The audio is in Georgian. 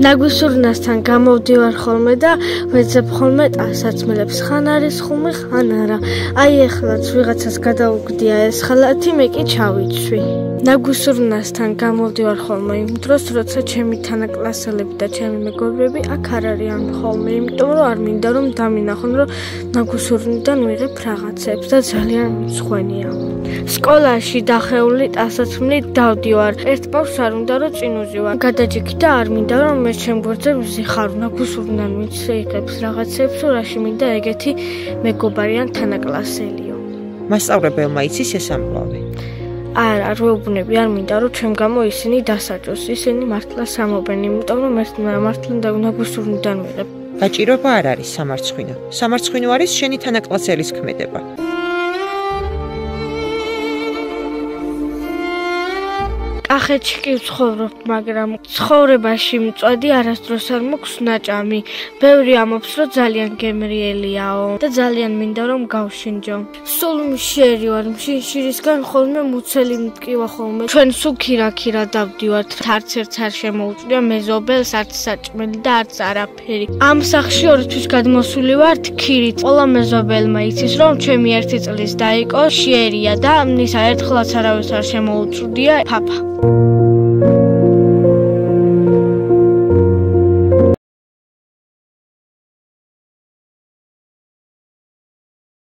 ნაგვისურნასთან გამოვდივარ ხოლმე და ვეძებ ხოლმე ტანსაცმელებს, ხან არის ხუმი, ხან არა. აი ეხლაც ვიღაცას გადაუგდია ეს ხალათი, მე კი ჩავიცვი. ნაგვისურნასთან გამოვდივარ ხოლმე იმ დროს, როცა ჩემი თანაკლასელები და ჩემი მეგობრები აქ არ არიან ხოლმე, იმიტომ რომ არ მინდა რომ დამინახონ, რომ ნაგვისურნიდან ვიღებ რაღაცებს და ძალიან მწვენია. სკოლაში დახეული ტანსაცმლით დავდივარ. ერთ ბავშვს არ უნდა რომ წინ უზივარ. გადაჭიქი და არ მინდა რომ მე ჩემ გვერდზე ვზიხარ. ნაგვისურნიდან ვინც იღებს რაღაცებს, რაში მინდა ეგეთი მეგობარი ან თანაკლასელიო. მასწავლებელმა იცის ეს ამბავი? არა, როუბნები არ მინდა რომ ჩემ გამო ისინი დასაჯოს. ისინი მართლა სამობენ, იმიტომ რომ მართლა ნაგვისურნიდან ვიღებ. გაჭირობა არ არის სამარცხვინო. სამარცხვინო არის შენი თანაკლასელის ქმედება. კახეთში კი ვცხოვრობ, მაგრამ ცხოვრებაში მწვადი არასდროს არ მაქვს ნაჭამი. ბევრი ამობს, რომ ძალიან გემრიელიაო და ძალიან მინდა რომ გავშინჯო. სულ მშერი ვარ, მშინშირისგან ხოლმე მუცელი მტკივა ხოლმე. ჩვენ სულ ქირაქირა დავდივართ. არც ერთს არ შემოუწვია მეზობელს, არც საჭმელი და არც არაფერი. ამ სახლში ორთვის გადმოსული ვართ ქირით. ყველა მეზობელმა იცის, რომ ჩემი ერთი წლის დაიკო შიერია და მისა ერთხელაც არავის არ შემოუწვდია ფაფა.